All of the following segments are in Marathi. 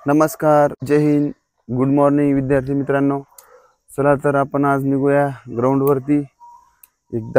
नमस्कार, जय हिंद, गुड मॉर्निंग विद्यार्थी मित्रांनो. चला तर आपण आज निघूया ग्राउंडवरती. एक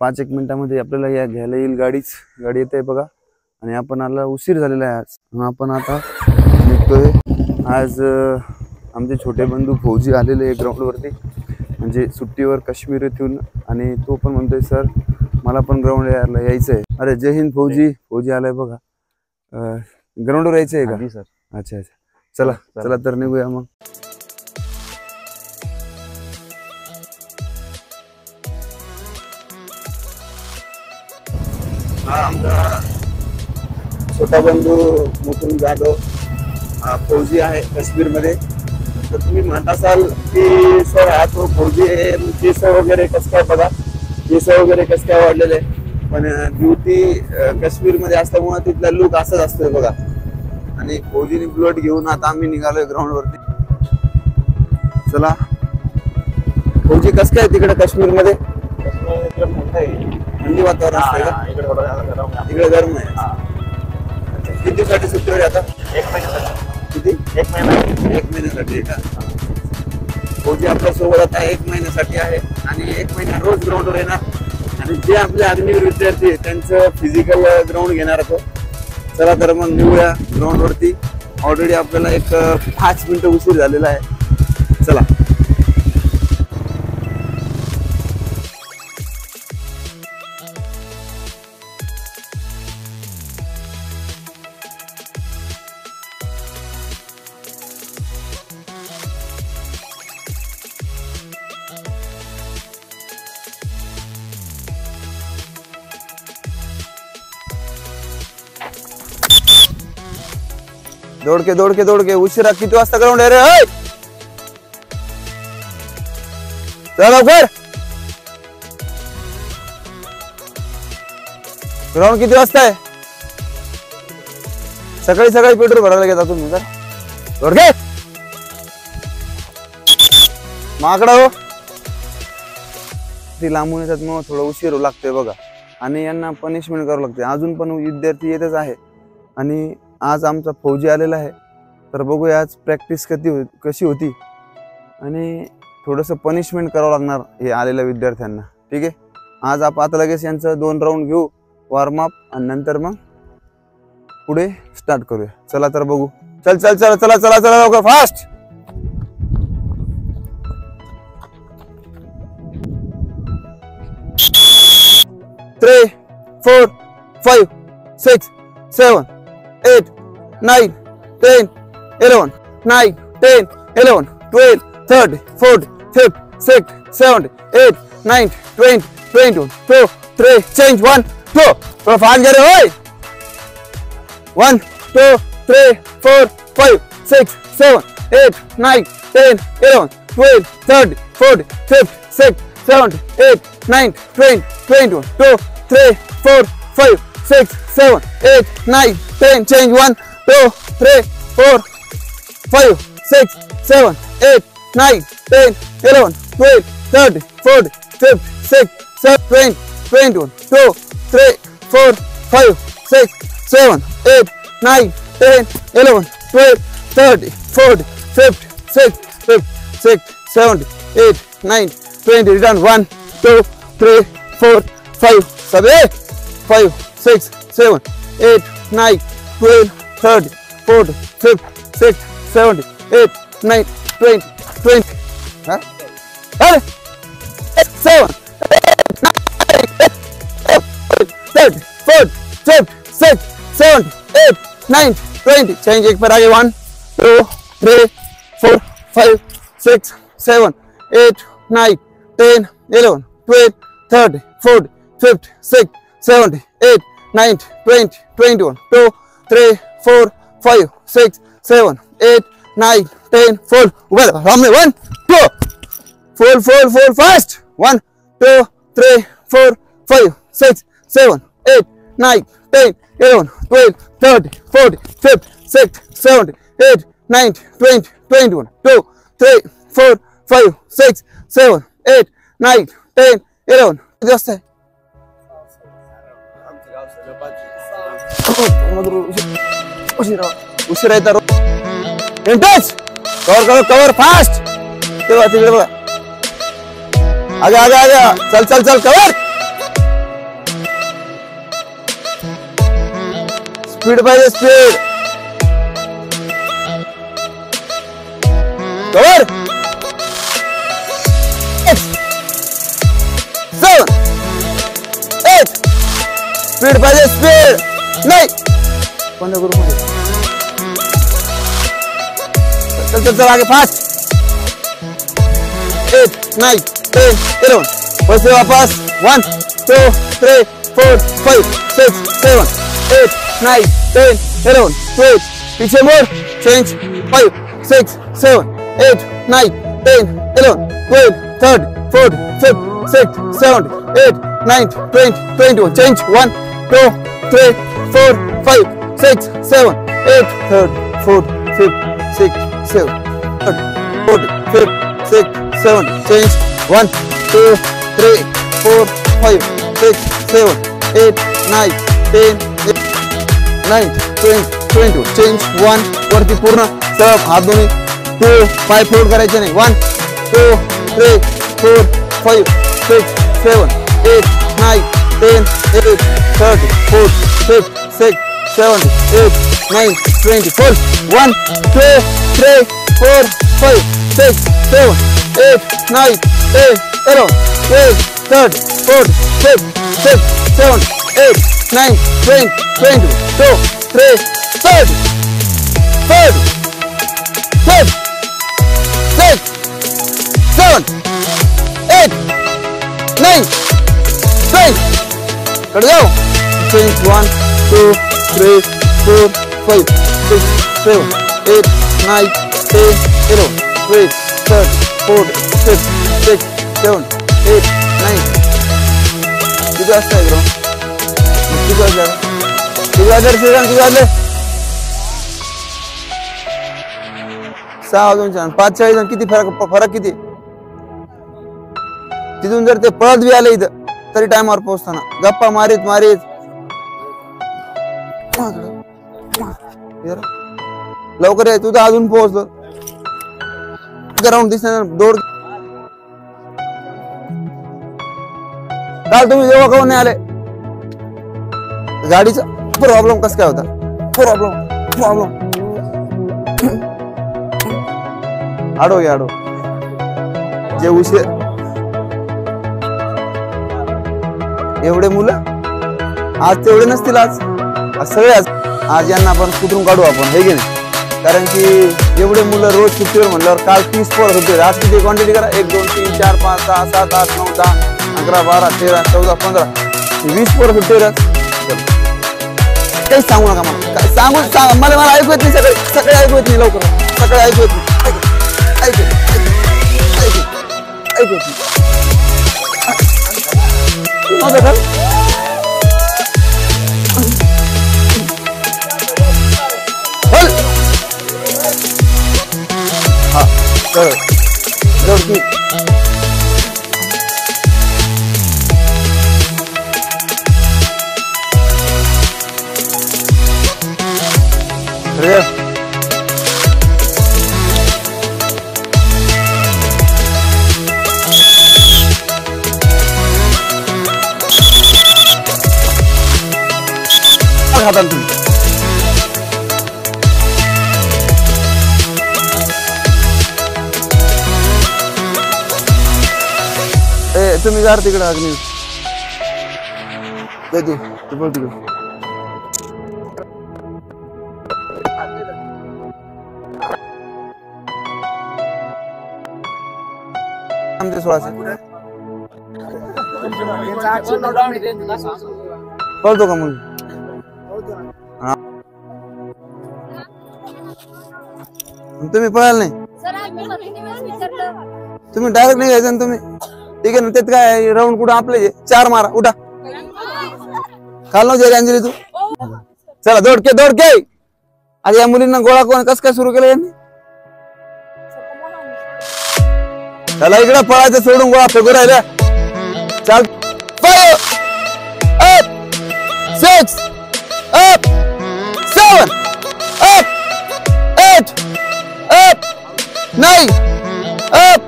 5-1 मिनिटांमध्ये आपल्याला या घ्यायला येईल गाडी येते बघा. आणि आपण आला उशीर झालेला आहे आज. आपण आता निघतोय. आज आमचे छोटे बंधू फौजी आलेले आहे ग्राउंडवरती, म्हणजे सुट्टीवर काश्मीर येथून. आणि तो पण म्हणतोय सर मला पण ग्राउंड यायचं आहे. अरे जय हिंद फौजी आलाय बघा. ग्राउंडवर यायचं आहे का सर? अच्छा अच्छा, चला तर निघूया मग. हा आमचा छोटा बंधू मुकुंद जाधव फौजी आहे काश्मीर मध्ये. तर तुम्ही म्हणत असाल की सर हा तो फौजी आहे, केस वगैरे कसं काय बघा, केस वगैरे कसं काय वाढलेले. पण ड्युटी काश्मीर मध्ये असल्यामुळे तिथला लुक असंच असतोय बघा. आणि फौजीने बुलेट घेऊन आता आम्ही निघालोय ग्राउंड वरती. चला फौजी कसं काय तिकडे काश्मीर मध्ये? थंडी वातावरण असतंय का? इकडे गरम आहे. किती दिवसासाठी सुट्टीवर आता? 1 महिन्यासाठी. किती? 1 महिन्यासाठी का? फौजी आपल्या सोबत आता 1 महिन्यासाठी आहे आणि 1 महिना रोज ग्राउंडवर येणार. आणि जे आपले अग्निवीर विद्यार्थी त्यांचं फिजिकल ग्राउंड घेणार होतो. चला तर मग निघूया ग्राउंड वरती. ऑलरेडी आपल्याला एक 5 मिनिटं उशीर झालेला आहे. चला दौड़ के उशिरा. किती वाजता ग्राउंड आहे रे? चला लवकर. ग्राउंड किती वाजता आहे? सकाळी पेट्रोल भरायला घेता तुम्ही तर? दौड़ के माकडा हो. ती लांबून येतात मग थोडं उशीर लागतोय बघा. आणि यांना पनिशमेंट करावं लागते. अजून पण विद्यार्थी येतच आहे. आणि आज आमचा फौजी आलेला आहे. तर बघूया आज प्रॅक्टिस कशी होती. आणि थोडंसं पनिशमेंट करावं लागणार हे आलेल्या विद्यार्थ्यांना. ठीक आहे, आज आपण आता लगेच यांचं 2 राऊंड घेऊ वॉर्मअप आणि नंतर मग पुढे स्टार्ट करूया. चला तर बघू. चला लवकर फास्ट. Three, 4, 5, 6, 7, 8, 9, 10, 11, 9, 10, 11, 12, 13, 14, 15, 16, 17, 8, 9, 20, 21, 2, 3, change 1, 2. थोड़ा फास्ट जा रहे हो. 1, 2, 3, 4, 5, 6, 7, 8, 9, 10, 11, 12, 13, 14, 15, 16, 17, 8, 9, 20, 21, 2, 3, 4, 5, 6, 7, 8, 9, 10, change 1, 2, 3, 4, 5, 6, 7, 8, 9, 10, 11, 12, 13, 14, 15, 16, 17, 21, 2, 3, 4, 5, 6, 7, 8, 9, 10, 11, 12, 13, 14, 15, 16, 17, 8, 9, 20, return 1, 2, 3, 4, 5, 5, 6, 7, 8, 9, 12, 13, 14, 15, 16, 17, 8, 9, 20, 20. 7, 8, 9, 30, 40, 50, 6, 7, 8, 9, 20. Change एक पर आगे. 1, 2, 3, 4, 5, 6, 7, 8, 9, 10, 11, 12, 13, 14, 15, 16, 17, 8, 9, 20, 21, 2, 3, 4, 5, 6, 7, 8, 9, 10, 4. Well, 1, 2, 4, fast. 1, 2, 3, 4, 5, 6, 7, 8, 9, 10, 11, 12, 13, 14, 15, 16, 17, 8, 9, 20, 21, 2, 3, 4, 5, 6, 7, 8, 9, 10, 11. किती वाजता आहे? उशिरा येतात. इन टच, कवर करो, कवर फास्ट, तेव्हा तिकडे बघा, आगे आगे आगे, चल चल चल, कवर, स्पीड पाहिजे, स्पीड, कवर, 7 8, स्पीड पाहिजे, स्पीड नाही, बंद करू मध्ये, चल चल चल आगे फास्ट, 8 9 10 11, वैसे वापस 1 2 3 4 5 6 7 8 9 10 11 12, पीछे मोड़, चेंज, 5 6 7 8 9 10 11 12 13 14 15 16 17 8 9 20 21, change, 1 2 3 4 5 6 7 8 3 4 5 6 7 8 40 5 6 7, change, 1 2 3 4 5 6 7 8 9 10 9 20 22, change, 1 वरती पूर्ण सब, हात दोन्ही, 2 पाय फोल्ड करायचे नाही, 1 2 3 4 5 6 7 8 9 10 11 12 13 14 15 16 17 8 9 20, full, 1 2 3 4 5 6 7 8 9 10 11 12 13 14 15 16 17 8 9 20 22 3 30 30 10 6 7 8 9 20, कर जाओ, change, 1 2 3 4 5 6 7 8 9 10 11 12 13 14 15 16 17 8 9, किती वाजता आहे ग्रो, किती वाजले श्रीराम, किती वाजले, 6 वाजून 5 40, किती फरक किती, तिथून जर ते पळत बी आले इथं तरी टाइमवर पोहोचताना गप्पा मारीत मारीत लवकर आहे, तू तर अजून पोहोचलो, ग्राउंड दिसणार, दौड, काल तुम्ही जेव्हा काऊन नाही आले, गाडीचा प्रॉब्लेम कस काय होता, प्रॉब्लेम आडो घ्या, आडो, जे उशीर, एवढे मुलं आज तेवढे नसतील, आज सगळे आज यांना आपण कुठून काढू आपण, हे की नाही, कारण की एवढे मुलं रोज सुट्टीवर म्हणल्यावर, काल 30 पोरं होते, आज किती क्वांटिटी करा, 1 2 3 4 5 6 7 8 9 10 11 12 13 14 15 20 पोरं सुट्टीवर, काही सांगू नका मला, सांगू मला ऐकू येत नाही, सगळे ऐकू येत नाही, लवकर सगळे ऐकू येत नाही, ऐकू येत नाही, हा खाता तुम्ही, तुम्ही जा तिकडे, अग्नी तू तिकडे, आमचे 16 कळतो का मग, तुम्ही पळाल नाही, तुम्ही डायरेक्ट नाही घ्यायचं, तुम्ही ठीक आहे ना, त्यात काय राऊंड कुठं आपले 4 मारा, उठा, खाल नव्हती अंजली तू, चला दौडके, आज या मुलींना गोळा कोण कस काय सुरू केलं यांनी, चला इकडे पळायचं सोडून गोळा फेकू राहिल्या, चाल, 5 8 6 7 8 9 9 up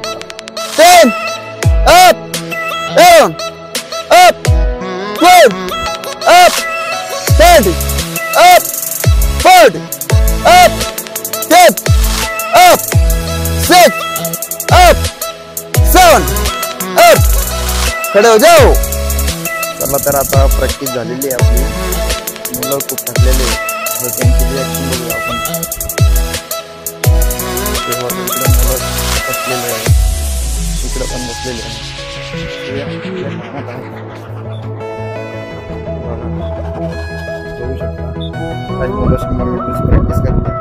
10 up 11 up 12 up 30 up 40 up 10 up 6 up 7 up खड़े हो जाओ। चला तर आता प्रॅक्टिस झालेली आहे आपली, मुलं खूप थकलेले आहेत, त्यांची रिॲक्शन बघूया आपण। तेव्हा इकडे मुलं बसलेले आहेत, इकडे पण बसलेले आहेत, बघू शकता काही मुलं 100 मीटर प्रॅक्टिस करतात।